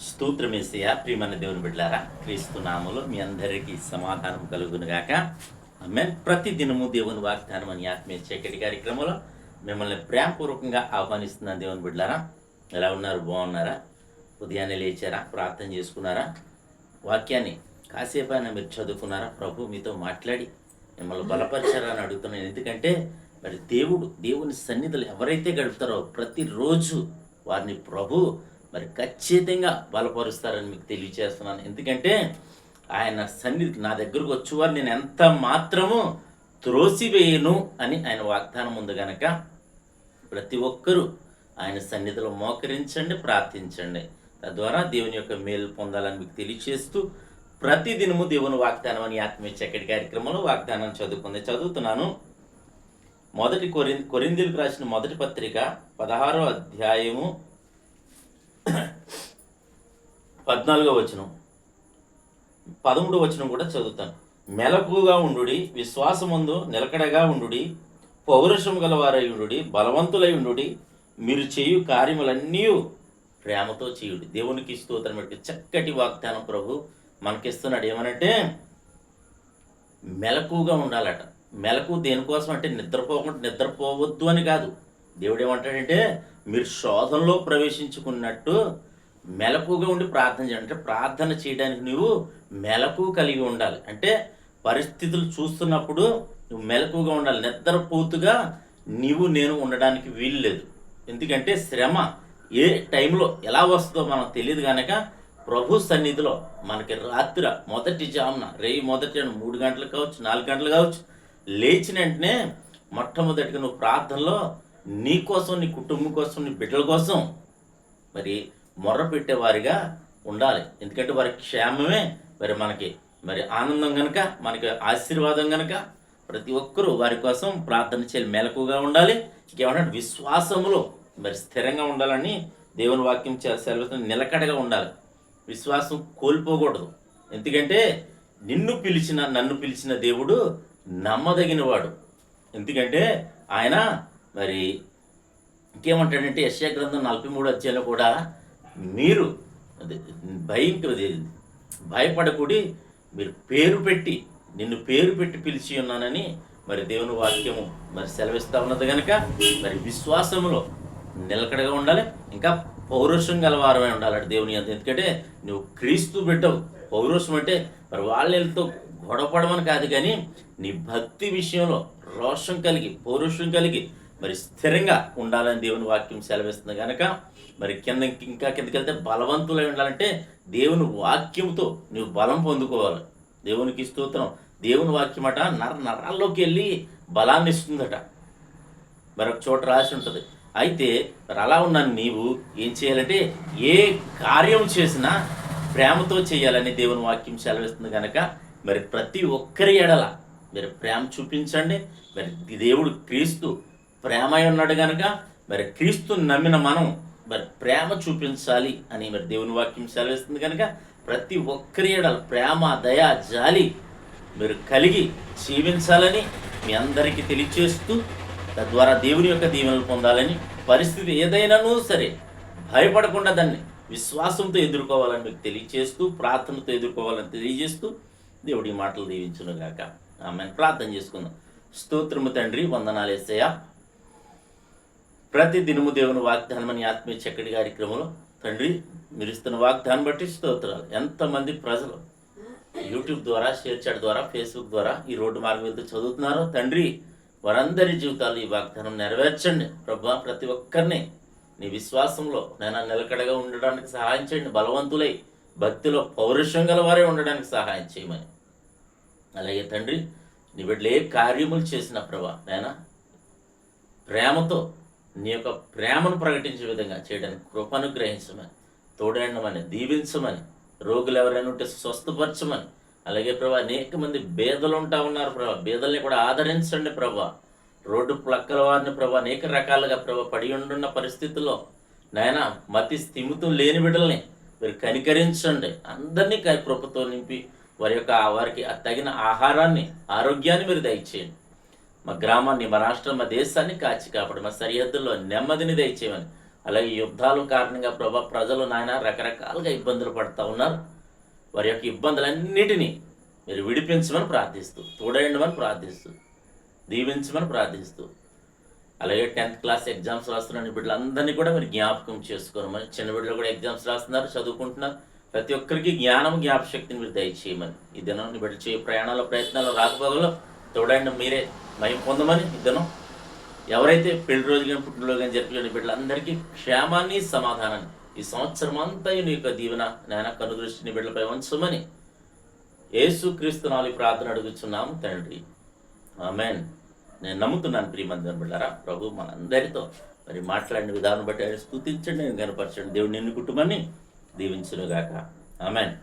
స్తోత్రమేసయ్య. ప్రియమైన దేవుని బిడ్డలారా, క్రీస్తు నామములో మీ అందరికీ సమాధానం కలుగునుగాక. ఆమేన్. ప్రతి దినము దేవుని వాగ్దానం అని ఆత్మీయ చీకటి కార్యక్రమంలో మిమ్మల్ని ప్రేమపూర్వకంగా ఆహ్వానిస్తున్న దేవుని బిడ్డలారా, ఎలా ఉన్నారు? బాగున్నారా? ఉదయాన్నే లేచారా? ప్రార్థన చేసుకున్నారా? వాక్యాన్ని కాసేపైనా మీరు చదువుకున్నారా? ప్రభు మీతో మాట్లాడి మిమ్మల్ని బలపరిచారా అని అడుగుతున్నాను. ఎందుకంటే మరి దేవుని సన్నిధిలో ఎవరైతే గడుపుతారో ప్రతిరోజు వారిని ప్రభు మరి ఖచ్చితంగా బలపరుస్తారని మీకు తెలియజేస్తున్నాను. ఎందుకంటే ఆయన సన్నిధికి నా దగ్గరకు వచ్చేవారు నేను ఎంత మాత్రము త్రోసివేయను అని ఆయన వాగ్దానం ఉంది గనక ప్రతి ఒక్కరూ ఆయన సన్నిధిలో మోకరించండి, ప్రార్థించండి. తద్వారా దేవుని యొక్క మేలు పొందాలని మీకు తెలియజేస్తూ ప్రతిదినము దేవుని వాగ్దానం అని ఆత్మీయ చక్కటి కార్యక్రమంలో వాగ్దానం చదువుతున్నాను. కొరింథీయులకు రాసిన మొదటి పత్రిక 16వ అధ్యాయము 14వ వచనం 13వ వచనం కూడా చదువుతాను. మెలకుగా ఉండుడి, విశ్వాసమందు నిలకడగా ఉండుడి, పౌరుషము గలవారై ఉండుడి, బలవంతులై ఉండుడి, మీరు చేయు కార్యములన్నీ ప్రేమతో చేయుడి. దేవునికి స్తోత్రం పెట్టి చక్కటి వాగ్దానం ప్రభు మనకిస్తున్నాడు. ఏమనంటే మెలకుగా ఉండాలట. మెలకు దేనికోసం అంటే నిద్రపోవద్దు అని కాదు. దేవుడు ఏమంటాడంటే మీరు శోధనలో ప్రవేశించుకున్నట్టు మెలకుగా ఉండి ప్రార్థన చేయాలి. అంటే ప్రార్థన చేయడానికి నువ్వు మెలకు కలిగి ఉండాలి. అంటే పరిస్థితులు చూస్తున్నప్పుడు నువ్వు మెలకుగా ఉండాలి. నిద్రపోతుగా నేను ఉండడానికి వీలు లేదు. ఎందుకంటే శ్రమ ఏ టైంలో ఎలా వస్తుందో మనకు తెలియదు కనుక ప్రభు సన్నిధిలో మనకి రాత్రి మొదటి జామున మొదటి 3 గంటలు కావచ్చు, 4 గంటలు కావచ్చు, లేచిన వెంటనే మొట్టమొదటిగా నువ్వు ప్రార్థనలో నీ కోసం, నీ కుటుంబం కోసం, నీ బిడ్డల కోసం మరి మొర్ర పెట్టేవారిగా ఉండాలి. ఎందుకంటే వారి క్షేమమే మరి ఆనందం కనుక, మనకి ఆశీర్వాదం కనుక ప్రతి ఒక్కరూ వారి కోసం ప్రార్థన చేయాలి, మెలకుగా ఉండాలి. ఇంకేమంటే విశ్వాసములో మరి స్థిరంగా ఉండాలని దేవుని వాక్యం సెలవుతుంది. నిలకడగా ఉండాలి, విశ్వాసం కోల్పోకూడదు. ఎందుకంటే నన్ను పిలిచిన దేవుడు నమ్మదగినవాడు. ఎందుకంటే ఆయన మరి ఇంకేమంటాడంటే యెషయా గ్రంథం 43వ అధ్యాయంలో కూడా మీరు భయపడకూడి, మీరు నిన్ను పేరు పెట్టి పిలిచి ఉన్నానని మరి దేవుని వాక్యము మరి సెలవిస్తూ ఉన్నది కనుక మరి విశ్వాసములో నిలకడగా ఉండాలి. ఇంకా పౌరుషం గలవారమై ఉండాలి దేవుని అంత. ఎందుకంటే నువ్వు క్రీస్తు బిడ్డవు. పౌరుషం అంటే మరి వాళ్ళతో గొడవపడమని కాదు, కానీ నీ భక్తి విషయంలో రోషం కలిగి, పౌరుషం కలిగి మరి స్థిరంగా ఉండాలని దేవుని వాక్యం సెలవిస్తుంది కనుక మరి కిందకి వెళ్తే బలవంతులై ఉండాలంటే దేవుని వాక్యంతో నువ్వు బలం పొందుకోవాలి. దేవునికి స్తోత్రం. దేవుని వాక్యం అట నరాల్లోకి వెళ్ళి బలాన్ని ఇస్తుందట. మరొక చోట రాసి ఉంటుంది. అయితే మరి అలా ఉన్న నీవు ఏం చేయాలంటే ఏ కార్యం చేసినా ప్రేమతో చేయాలని దేవుని వాక్యం సెలవిస్తుంది కనుక మరి ప్రతి ఒక్కరి ఎడల మరి ప్రేమ చూపించండి. మరి దేవుడు క్రీస్తు ప్రేమ ఉన్నాడు కనుక మరి క్రీస్తుని నమ్మిన మనం మరి ప్రేమ చూపించాలి అని మరి దేవుని వాక్యం సెలవిస్తుంది కనుక ప్రతి ఒక్కరి ఎడల ప్రేమ, దయ, జాలి మీరు కలిగి జీవించాలని మీ అందరికీ తెలియచేస్తూ తద్వారా దేవుని యొక్క దీవెనలు పొందాలని, పరిస్థితి ఏదైనానూ సరే భయపడకుండా దాన్ని విశ్వాసంతో ఎదుర్కోవాలని మీకు తెలియచేస్తూ, ప్రార్థనతో ఎదుర్కోవాలని తెలియజేస్తూ దేవుడి మాటలు దీవించునుగాక. ఆమెను ప్రార్థన చేసుకుందాం. స్తోత్రము తండ్రి, వందనాలు యేసయ్య. ప్రతి దినము దేవుని వాగ్దానం అని ఆత్మీయ చక్కటి కార్యక్రమంలో తండ్రి మీరు ఇస్తున్న వాగ్దానం బట్టి స్తోత్రాలు. ఎంతమంది ప్రజలు యూట్యూబ్ ద్వారా, షేర్ చాట్ ద్వారా, ఫేస్బుక్ ద్వారా ఈ రోడ్డు మార్గం వెళ్తూ చదువుతున్నారో తండ్రి, వారందరి జీవితాలు ఈ వాగ్దానం నెరవేర్చండి ప్రభా. ప్రతి ఒక్కరిని నీ విశ్వాసంలో నిలకడగా ఉండడానికి సహాయం చేయండి. బలవంతులై భక్తిలో పౌరుషం గలవారే ఉండడానికి సహాయం చేయమని. అలాగే తండ్రి నీ బిడ్డలు ఏ కార్యములు చేసిన ప్రభా ప్రేమతో నీ యొక్క ప్రేమను ప్రకటించే విధంగా చేయడానికి కృపను గ్రహించమని, తోడేండమని, దీవించమని, రోగులు ఎవరైనా ఉంటే స్వస్థపరచమని. అలాగే ప్రభా అనేక మంది బేదలు ఉంటా ఉన్నారు ప్రభా, బేదల్ని కూడా ఆదరించండి ప్రభా. రోడ్డు ప్లక్కల వారిని ప్రభా అనేక రకాలుగా ప్రభా పడి ఉండున్న పరిస్థితుల్లో మతి స్థిమితం లేని బిడ్డల్ని మీరు కనికరించండి. అందరినీ కృపతో నింపి వారికి తగిన ఆహారాన్ని, ఆరోగ్యాన్ని మీరు దయచేయండి. మా గ్రామాన్ని, మా రాష్ట్రం, మా దేశాన్ని కాచి కాపాడు. మా సరిహద్దుల్లో నెమ్మదిని దయచేయమని అలాగే యుద్ధాల కారణంగా ప్రభా ప్రజలు నాయన రకరకాలుగా ఇబ్బందులు పడుతూ ఉన్నారు. వారి యొక్క ఇబ్బందులన్నిటినీ మీరు విడిపించమని ప్రార్థిస్తూ, తోడేయండమని ప్రార్థిస్తూ, దీవించమని ప్రార్థిస్తూ, అలాగే 10th క్లాస్ ఎగ్జామ్స్ రాస్తున్న బిడ్డలందరినీ కూడా మీరు జ్ఞాపకం చేసుకోమని, చిన్న బిడ్డలు కూడా ఎగ్జామ్స్ రాస్తున్నారు, చదువుకుంటున్నారు. ప్రతి ఒక్కరికి జ్ఞాపశక్తిని మీరు దయచేయమని, ఈ దినం నీ బిడ్డ చేయ ప్రయాణాల ప్రయత్నాలు రాకపోగలో తోడైండి మీరే మహిమ పొందమని, ఈ దినం ఎవరైతే పెళ్లి రోజు కానీ పుట్టినరోజు కానీ జరిపించిన బిడ్డలందరికీ క్షేమాన్ని సమాధానాన్ని ఈ సంవత్సరం అంతా నీ యొక్క దీవెన నాయన కనుదృష్టిని బిడ్డలపై ఉంచమని యేసుక్రీస్తు నాలుగు ప్రార్థన అడుగుచున్నాము తండ్రి, ఆమేన్. నేను నమ్ముతున్నాను ప్రియమందిరం బిడ్డారా, ప్రభు మనందరితో మరి మాట్లాడిన విధానం బట్టి ఆయన స్తుతించండి, నేను కనపరచండి. దేవుడు నిన్ను కుటుంబాన్ని దీవించునుగాక, ఆమేన్.